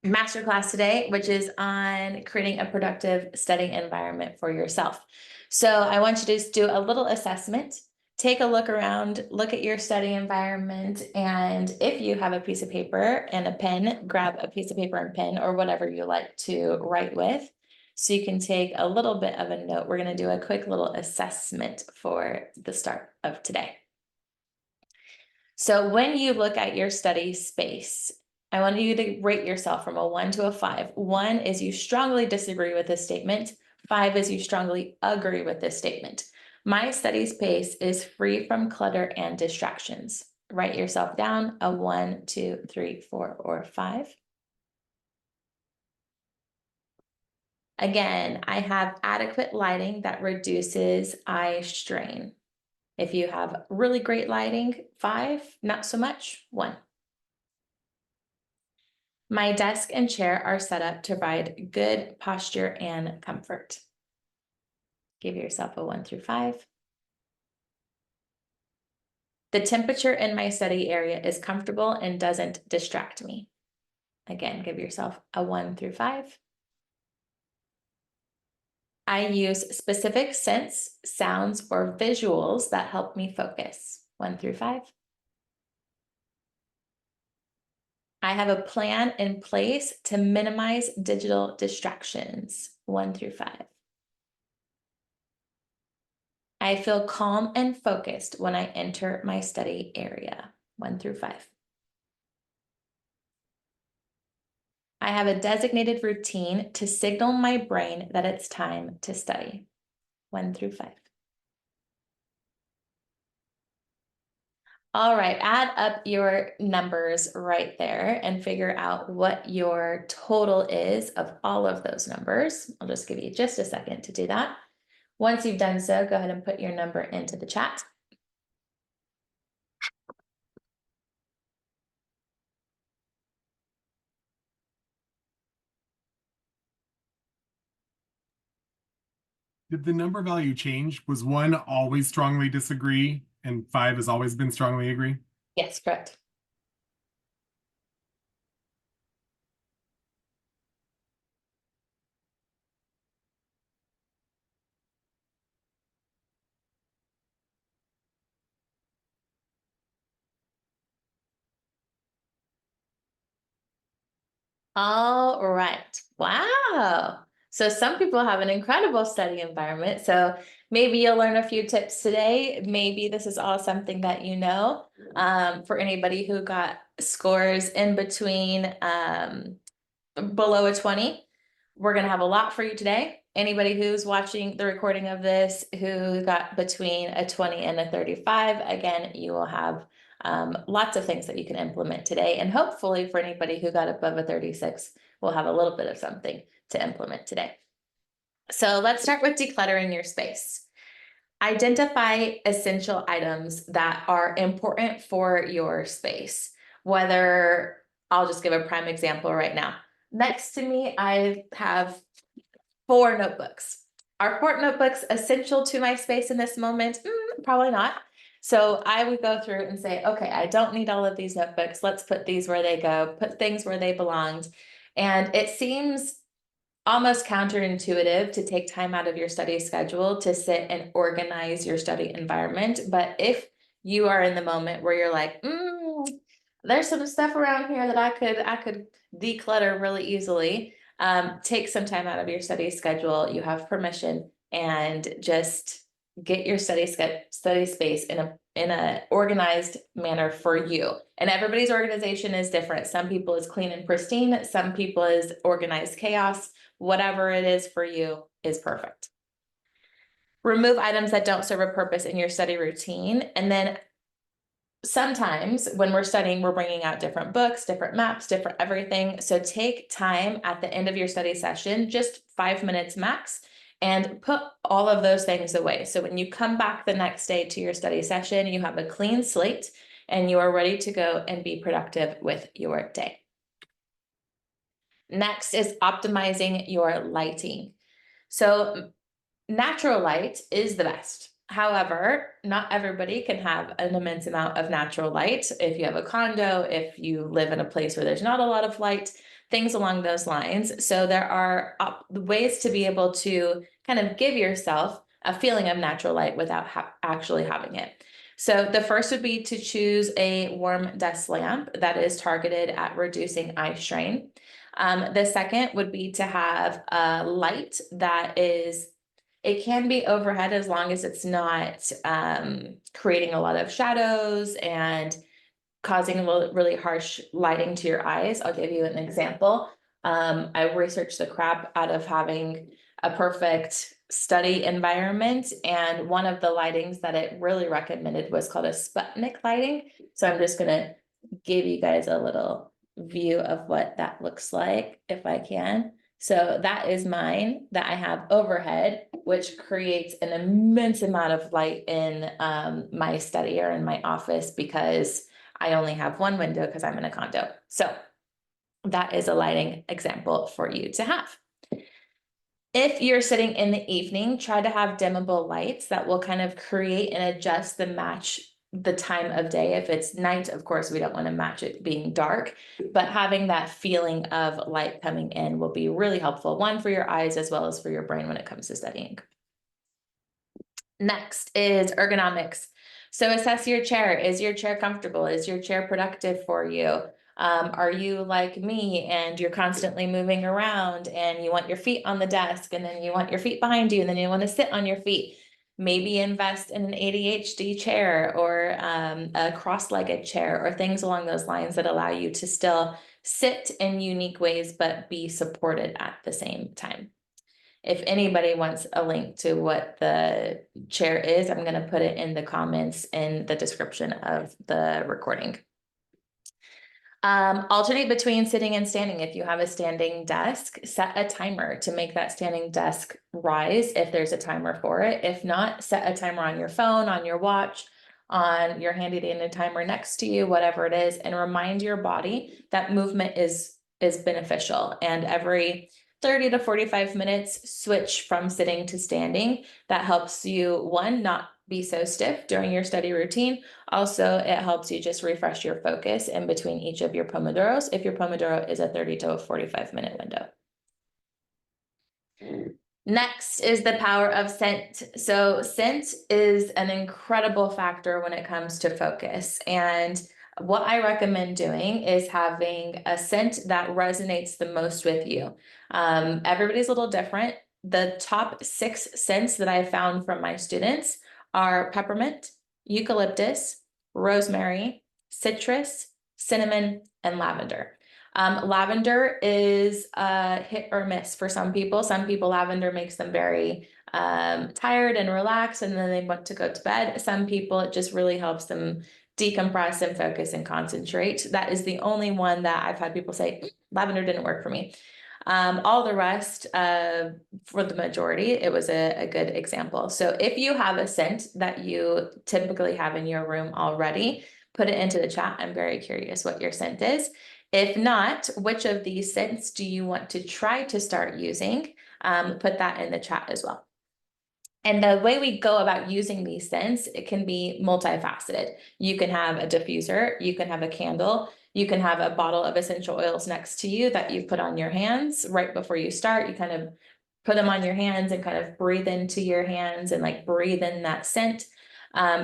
masterclass today, which is on creating a productive studying environment for yourself. So I want you to just do a little assessment, take a look around, look at your study environment, and if you have a piece of paper and a pen, grab a piece of paper and pen or whatever you like to write with. So you can take a little bit of a note. We're going to do a quick little assessment for the start of today. So when you look at your study space, I want you to rate yourself from a 1 to a 5. 1 is you strongly disagree with this statement. 5 is you strongly agree with this statement. My study space is free from clutter and distractions. Write yourself down a 1, 2, 3, 4, or 5. Again, I have adequate lighting that reduces eye strain. If you have really great lighting, 5, not so much, 1. My desk and chair are set up to provide good posture and comfort. Give yourself a 1 through 5. The temperature in my study area is comfortable and doesn't distract me. Again, give yourself a 1 through 5. I use specific scents, sounds, or visuals that help me focus. 1 through 5. I have a plan in place to minimize digital distractions. 1 through 5. I feel calm and focused when I enter my study area. 1 through 5. I have a designated routine to signal my brain that it's time to study. 1 through 5. All right, add up your numbers right there and figure out what your total is of all of those numbers. I'll just give you just a second to do that. Once you've done so, go ahead and put your number into the chat. Did the number value change? Was 1 always strongly disagree and 5 has always been strongly agree? Yes, correct. All right. Wow. So some people have an incredible study environment. So maybe you'll learn a few tips today. Maybe this is all something that you know. For anybody who got scores in between below a 20, we're going to have a lot for you today. Anybody who's watching the recording of this who got between a 20 and a 35, again, you will have lots of things that you can implement today. And hopefully for anybody who got above a 36, we'll have a little bit of something to implement today. So let's start with decluttering your space. Identify essential items that are important for your space. Whether, I'll just give a prime example right now. Next to me, I have 4 notebooks. Are 4 notebooks essential to my space in this moment? Probably not. So I would go through and say, okay, I don't need all of these notebooks. Let's put these where they go, put things where they belonged. And it seems almost counterintuitive to take time out of your study schedule to sit and organize your study environment. But if you are in the moment where you're like, there's some stuff around here that I could declutter really easily, take some time out of your study schedule. You have permission, and just get your study space in a organized manner for you. And everybody's organization is different. Some people is clean and pristine. Some people is organized chaos. Whatever it is for you is perfect. Remove items that don't serve a purpose in your study routine. And then sometimes when we're studying, we're bringing out different books, different maps, different everything. So take time at the end of your study session, just 5 minutes max, and put all of those things away. So when you come back the next day to your study session, you have a clean slate and you are ready to go and be productive with your day. Next is optimizing your lighting. So natural light is the best. However, not everybody can have an immense amount of natural light. If you have a condo, if you live in a place where there's not a lot of light, things along those lines. So there are ways to be able to kind of give yourself a feeling of natural light without actually having it. So the first would be to choose a warm desk lamp that is targeted at reducing eye strain. The second would be to have a light that is, it can be overhead as long as it's not creating a lot of shadows and causing really harsh lighting to your eyes. I'll give you an example. I researched the crap out of having a perfect study environment, and one of the lightings that it really recommended was called a Sputnik lighting. So I'm just gonna give you guys a little view of what that looks like if I can. So that is mine that I have overhead, which creates an immense amount of light in my study or in my office because I only have one window because I'm in a condo. So that is a lighting example for you to have. If you're sitting in the evening, try to have dimmable lights that will kind of create and adjust the match the time of day. If it's night, of course, we don't want to match it being dark, but having that feeling of light coming in will be really helpful, one for your eyes as well as for your brain when it comes to studying. Next is ergonomics. So assess your chair. Is your chair comfortable? Is your chair productive for you? Are you like me and you're constantly moving around and you want your feet on the desk and then you want your feet behind you and then you want to sit on your feet? Maybe invest in an ADHD chair or a cross-legged chair or things along those lines that allow you to still sit in unique ways but be supported at the same time. If anybody wants a link to what the chair is, I'm going to put it in the comments in the description of the recording. Alternate between sitting and standing. If you have a standing desk, set a timer to make that standing desk rise if there's a timer for it. If not, set a timer on your phone, on your watch, on your handy dandy timer next to you, whatever it is, and remind your body that movement is beneficial. And every 30 to 45 minutes, switch from sitting to standing. That helps you, one, not be so stiff during your study routine. Also, it helps you just refresh your focus in between each of your Pomodoros if your Pomodoro is a 30 to 45 minute window. Next is the power of scent. So scent is an incredible factor when it comes to focus. And what I recommend doing is having a scent that resonates the most with you. Everybody's a little different. The top 6 scents that I found from my students are peppermint, eucalyptus, rosemary, citrus, cinnamon, and lavender. Lavender is a hit or miss for some people. Some people, lavender makes them very tired and relaxed, and then they want to go to bed. Some people, it just really helps them decompress and focus and concentrate. That is the only one that I've had people say, lavender didn't work for me. All the rest, for the majority, it was a good example. So if you have a scent that you typically have in your room already, put it into the chat. I'm very curious what your scent is. If not, which of these scents do you want to try to start using? Put that in the chat as well. And the way we go about using these scents, it can be multifaceted. You can have a diffuser, you can have a candle, you can have a bottle of essential oils next to you that you put on your hands right before you start. You kind of put them on your hands and kind of breathe into your hands and like breathe in that scent.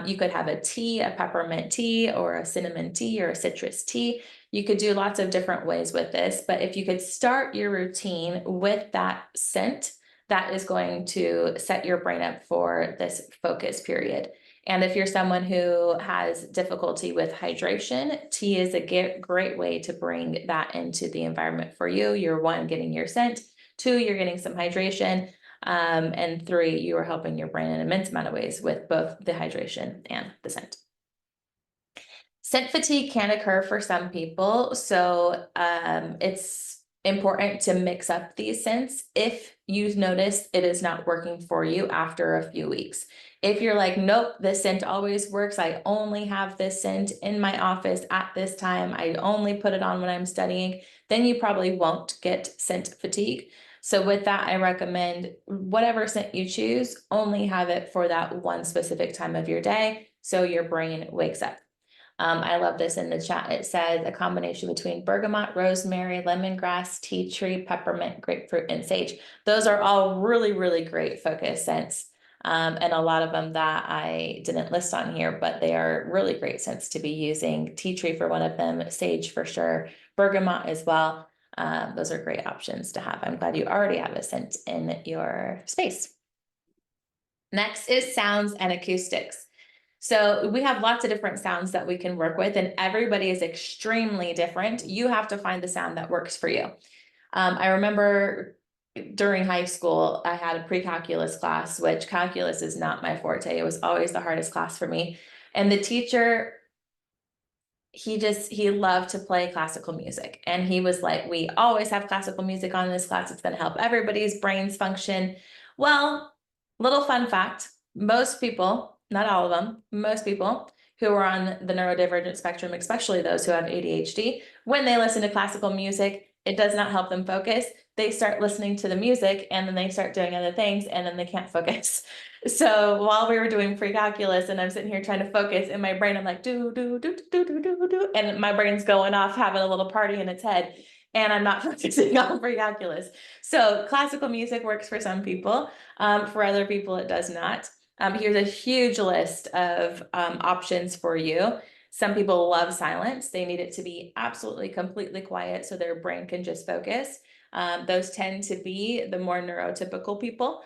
You could have a tea, a peppermint tea or a cinnamon tea or a citrus tea. You could do lots of different ways with this, but if you could start your routine with that scent, that is going to set your brain up for this focus period. And if you're someone who has difficulty with hydration, tea is a great way to bring that into the environment for you. You're one, getting your scent, 2, you're getting some hydration, and 3, you are helping your brain in an immense amount of ways with both the hydration and the scent. Scent fatigue can occur for some people, so it's important to mix up these scents if you notice it is not working for you after a few weeks. If you're like, nope, this scent always works, I only have this scent in my office at this time, I only put it on when I'm studying, then you probably won't get scent fatigue. So with that, I recommend whatever scent you choose, only have it for that one specific time of your day so your brain wakes up. I love this in the chat. It says a combination between bergamot, rosemary, lemongrass, tea tree, peppermint, grapefruit, and sage. Those are all really, really great focus scents. And a lot of them that I didn't list on here, but they are really great scents to be using. Tea tree for one of them, sage for sure, bergamot as well. Those are great options to have. I'm glad you already have a scent in your space. Next is sounds and acoustics. So we have lots of different sounds that we can work with, and everybody is extremely different. You have to find the sound that works for you. I remember during high school, I had a pre-calculus class, which calculus is not my forte. It was always the hardest class for me. And the teacher, he loved to play classical music. And he was like, we always have classical music on in this class. It's going to help everybody's brains function. Well, little fun fact, most people, not all of them, most people who are on the neurodivergent spectrum, especially those who have ADHD, when they listen to classical music, it does not help them focus. They start listening to the music and then they start doing other things and then they can't focus. So while we were doing pre-calculus and I'm sitting here trying to focus in my brain, I'm like, do, do, do, do, do, do, do, and my brain's going off having a little party in its head and I'm not focusing on pre-calculus. So classical music works for some people. For other people, it does not. Here's a huge list of options for you. Some people love silence. They need it to be absolutely completely quiet so their brain can just focus. Those tend to be the more neurotypical people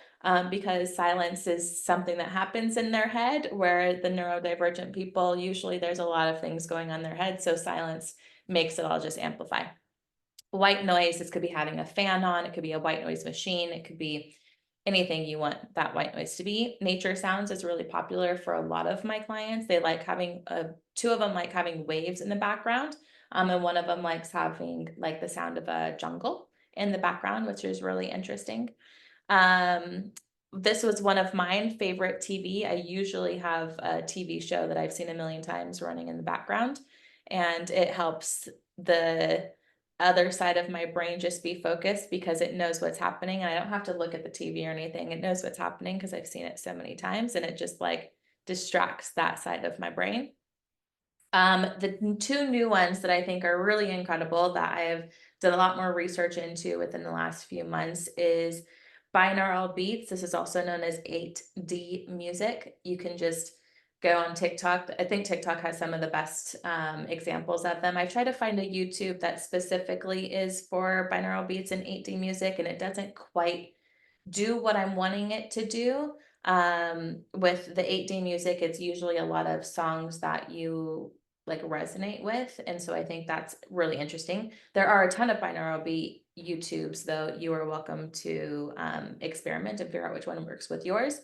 because silence is something that happens in their head, where the neurodivergent people, usually there's a lot of things going on in their head. So silence makes it all just amplify. White noise, this could be having a fan on, it could be a white noise machine, it could be anything you want that white noise to be. Nature sounds is really popular for a lot of my clients. They like having two of them like having waves in the background, and one of them likes having like the sound of a jungle in the background, which is really interesting. This was one of my favorite TV. I usually have a TV show that I've seen a million times running in the background, and it helps the other side of my brain just be focused because it knows what's happening. And I don't have to look at the TV or anything. It knows what's happening because I've seen it so many times, and it just like distracts that side of my brain. The two new ones that I think are really incredible that I've done a lot more research into within the last few months is binaural beats. This is also known as 8D music. You can just go on TikTok. I think TikTok has some of the best examples of them. I try to find a YouTube that specifically is for binaural beats and 8D music, and it doesn't quite do what I'm wanting it to do. With the 8D music, it's usually a lot of songs that you like resonate with. And so I think that's really interesting. There are a ton of binaural beat YouTubes, though. You are welcome to experiment and figure out which one works with yours.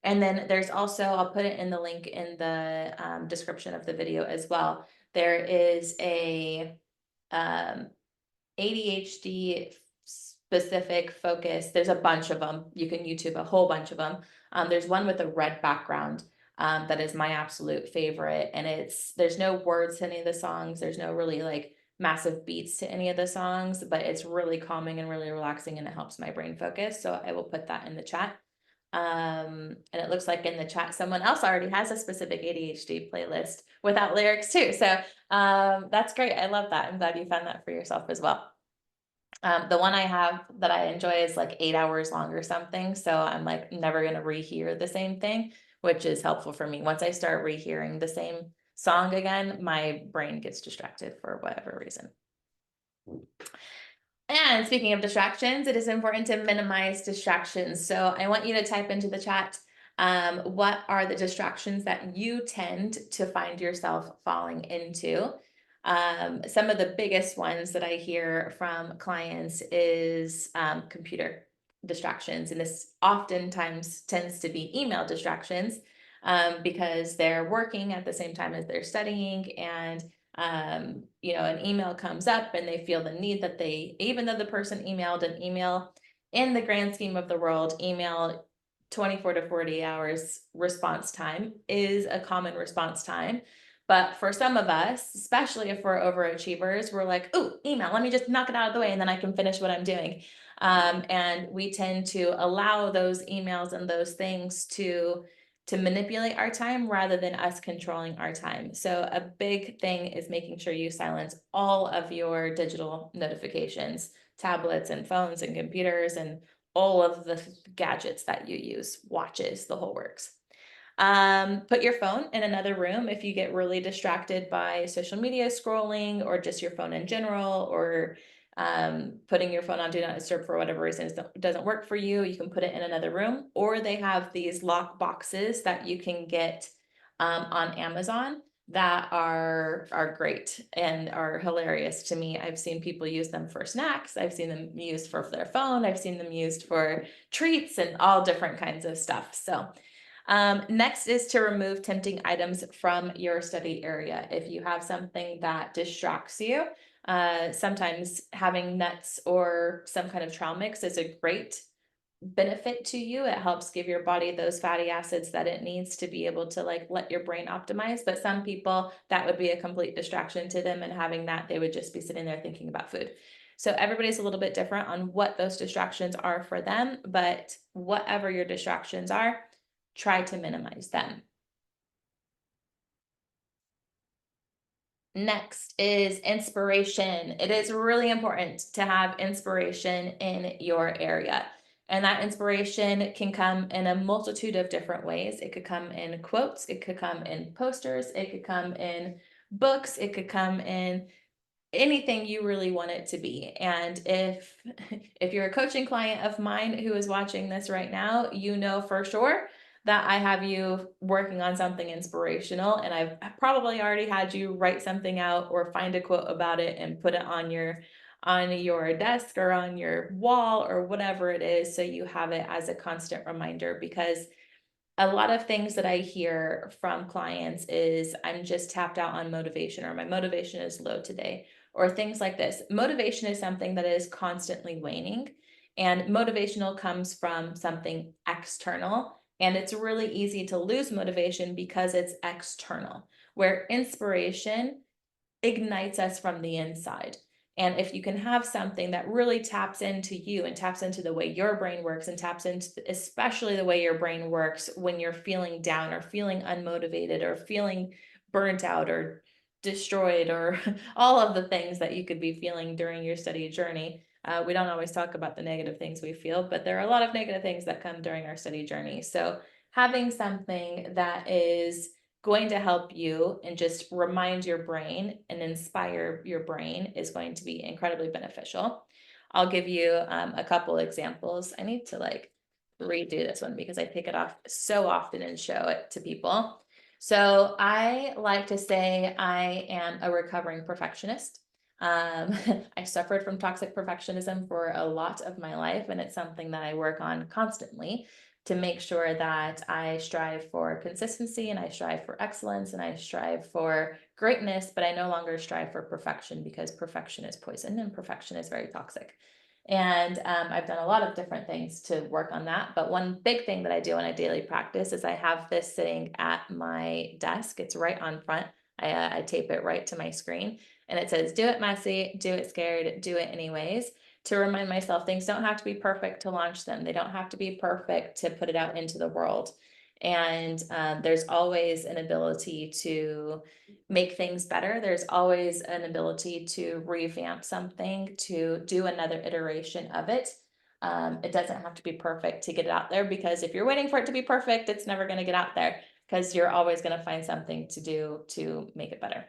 And then there's also, I'll put it in the link in the description of the video as well. There is a ADHD specific focus. There's a bunch of them. You can YouTube a whole bunch of them. There's one with a red background that is my absolute favorite. And there's no words to any of the songs. There's no really like massive beats to any of the songs, but it's really calming and really relaxing and it helps my brain focus. So I will put that in the chat. And it looks like in the chat, someone else already has a specific ADHD playlist without lyrics too. So that's great. I love that. I'm glad you found that for yourself as well. The one I have that I enjoy is like 8 hours long or something. So I'm like never going to rehear the same thing, which is helpful for me. Once I start rehearing the same song again, my brain gets distracted for whatever reason. And speaking of distractions, it is important to minimize distractions. So I want you to type into the chat, what are the distractions that you tend to find yourself falling into? Some of the biggest ones that I hear from clients is computer distractions. And this oftentimes tends to be email distractions because they're working at the same time as they're studying, and an email comes up and they feel the need that even though the person emailed an email, in the grand scheme of the world, email 24 to 40 hours response time is a common response time. But for some of us, especially if we're overachievers, we're like, oh, email, let me just knock it out of the way and then I can finish what I'm doing. And we tend to allow those emails and those things to to manipulate our time rather than us controlling our time. So a big thing is making sure you silence all of your digital notifications, tablets and phones and computers and all of the gadgets that you use, watches, the whole works. Put your phone in another room if you get really distracted by social media scrolling or just your phone in general, or putting your phone on do not disturb for whatever reason doesn't work for you. You can put it in another room, or they have these lock boxes that you can get on Amazon that are great and are hilarious to me. I've seen people use them for snacks. I've seen them used for their phone. I've seen them used for treats and all different kinds of stuff. So next is to remove tempting items from your study area. If you have something that distracts you, sometimes having nuts or some kind of trail mix is a great benefit to you. It helps give your body those fatty acids that it needs to be able to like let your brain optimize. But some people, that would be a complete distraction to them, and having that, they would just be sitting there thinking about food. So everybody's a little bit different on what those distractions are for them, but whatever your distractions are, try to minimize them. Next is inspiration. It is really important to have inspiration in your area. And that inspiration can come in a multitude of different ways. It could come in quotes, it could come in posters, it could come in books, it could come in anything you really want it to be. And if you're a coaching client of mine who is watching this right now, you know for sure that I have you working on something inspirational, and I've probably already had you write something out or find a quote about it and put it on your desk or on your wall or whatever it is, so you have it as a constant reminder. Because a lot of things that I hear from clients is, I'm just tapped out on motivation, or my motivation is low today, or things like this. Motivation is something that is constantly waning, and motivational comes from something external. And it's really easy to lose motivation because it's external, where inspiration ignites us from the inside. And if you can have something that really taps into you and taps into the way your brain works, and taps into especially the way your brain works when you're feeling down or feeling unmotivated or feeling burnt out or destroyed, or all of the things that you could be feeling during your study journey. We don't always talk about the negative things we feel, but there are a lot of negative things that come during our study journey. So having something that is going to help you and just remind your brain and inspire your brain is going to be incredibly beneficial. I'll give you a couple examples. I need to like redo this one because I pick it off so often and show it to people. So I like to say I am a recovering perfectionist. I suffered from toxic perfectionism for a lot of my life, and it's something that I work on constantly to make sure that I strive for consistency, and I strive for excellence, and I strive for greatness, but I no longer strive for perfection, because perfection is poison and perfection is very toxic. And I've done a lot of different things to work on that. But one big thing that I do in a daily practice is I have this sitting at my desk. It's right on front. I tape it right to my screen, and it says, "Do it messy, do it scared, do it anyways," to remind myself things don't have to be perfect to launch them. They don't have to be perfect to put it out into the world. And there's always an ability to make things better. There's always an ability to revamp something, to do another iteration of it. It doesn't have to be perfect to get it out there, because if you're waiting for it to be perfect, it's never going to get out there, because you're always going to find something to do to make it better.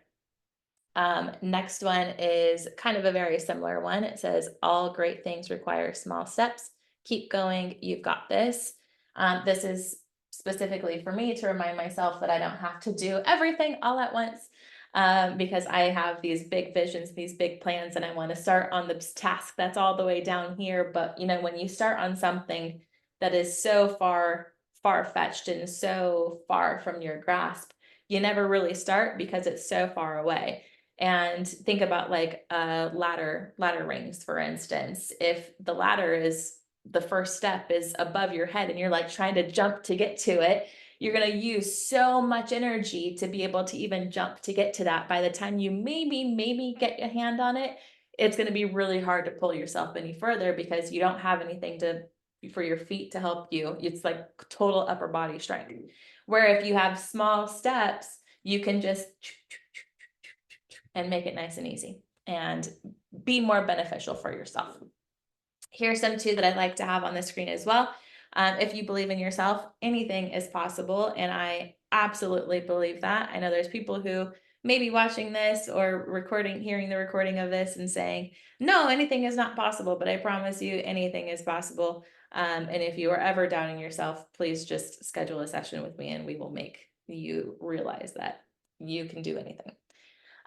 Next one is kind of a very similar one. It says, "All great things require small steps. Keep going. You've got this." This is specifically for me to remind myself that I don't have to do everything all at once, because I have these big visions, these big plans, and I want to start on this task that's all the way down here. But when you start on something that is so far-fetched and so far from your grasp, you never really start because it's so far away. And think about like ladder rings, for instance. If the ladder is, the first step is above your head, and you're like trying to jump to get to it, you're going to use so much energy to be able to even jump to get to that. By the time you maybe get your hand on it, it's going to be really hard to pull yourself any further, because you don't have anything for your feet to help you. It's like total upper body strength. Where if you have small steps, you can just and make it nice and easy and be more beneficial for yourself. Here's some too that I'd like to have on the screen as well. If you believe in yourself, anything is possible. And I absolutely believe that. I know there's people who may be watching this or hearing the recording of this and saying, no, anything is not possible. But I promise you, anything is possible. And if you are ever doubting yourself, please just schedule a session with me and we will make you realize that you can do anything.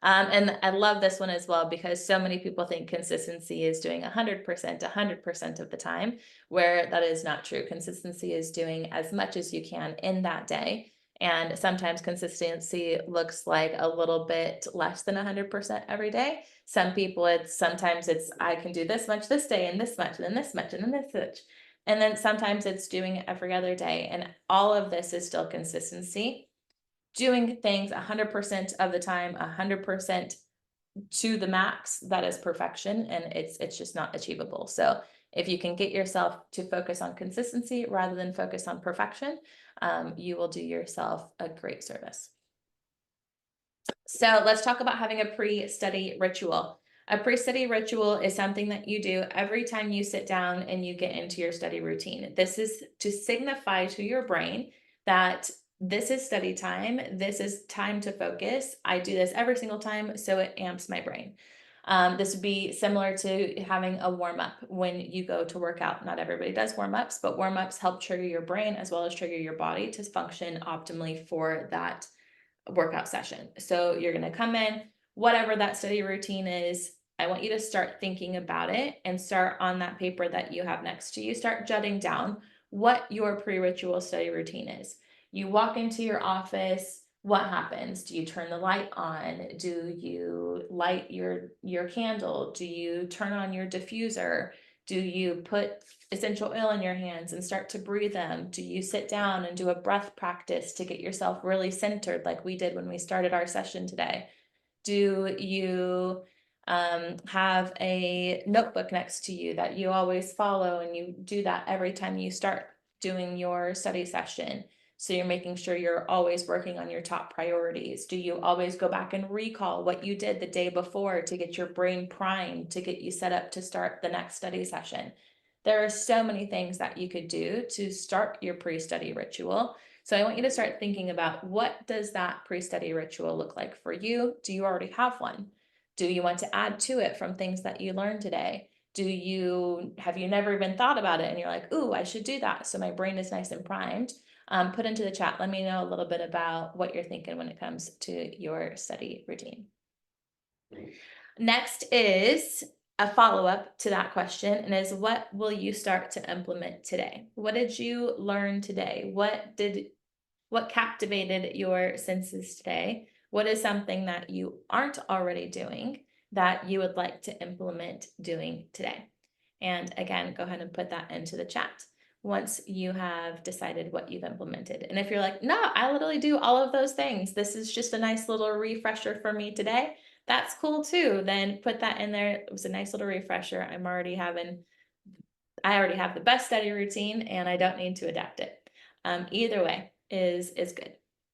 And I love this one as well because so many people think consistency is doing 100% of the time, where that is not true. Consistency is doing as much as you can in that day. And sometimes consistency looks like a little bit less than 100% every day. Some people, sometimes it's, I can do this much this day and this much and then this much and then this much. And then sometimes it's doing it every other day. And all of this is still consistency. Doing things 100% of the time, 100% to the max, that is perfection, and it's just not achievable. So if you can get yourself to focus on consistency rather than focus on perfection, you will do yourself a great service. So let's talk about having a pre-study ritual. A pre-study ritual is something that you do every time you sit down and you get into your study routine. This is to signify to your brain that this is study time. This is time to focus. I do this every single time, so it amps my brain. This would be similar to having a warm-up when you go to work out. Not everybody does warm-ups, but warm-ups help trigger your brain as well as trigger your body to function optimally for that workout session. So you're going to come in, whatever that study routine is, I want you to start thinking about it and start on that paper that you have next to you. Start jotting down what your pre-ritual study routine is. You walk into your office, what happens? Do you turn the light on? Do you light your candle? Do you turn on your diffuser? Do you put essential oil in your hands and start to breathe them? Do you sit down and do a breath practice to get yourself really centered like we did when we started our session today? Do you have a notebook next to you that you always follow and you do that every time you start doing your study session? So you're making sure you're always working on your top priorities. Do you always go back and recall what you did the day before to get your brain primed, to get you set up to start the next study session? There are so many things that you could do to start your pre-study ritual. So I want you to start thinking about, what does that pre-study ritual look like for you? Do you already have one? Do you want to add to it from things that you learned today? Have you never even thought about it and you're like, ooh, I should do that so my brain is nice and primed? Put into the chat, let me know a little bit about what you're thinking when it comes to your study routine. Next is a follow-up to that question, and is, what will you start to implement today? What did you learn today? What captivated your senses today? What is something that you aren't already doing that you would like to implement doing today? And again, go ahead and put that into the chat once you have decided what you've implemented. And if you're like, no, I literally do all of those things, this is just a nice little refresher for me today, that's cool too. Then put that in there. It was a nice little refresher. I already have the best study routine and I don't need to adapt it. Either way is good.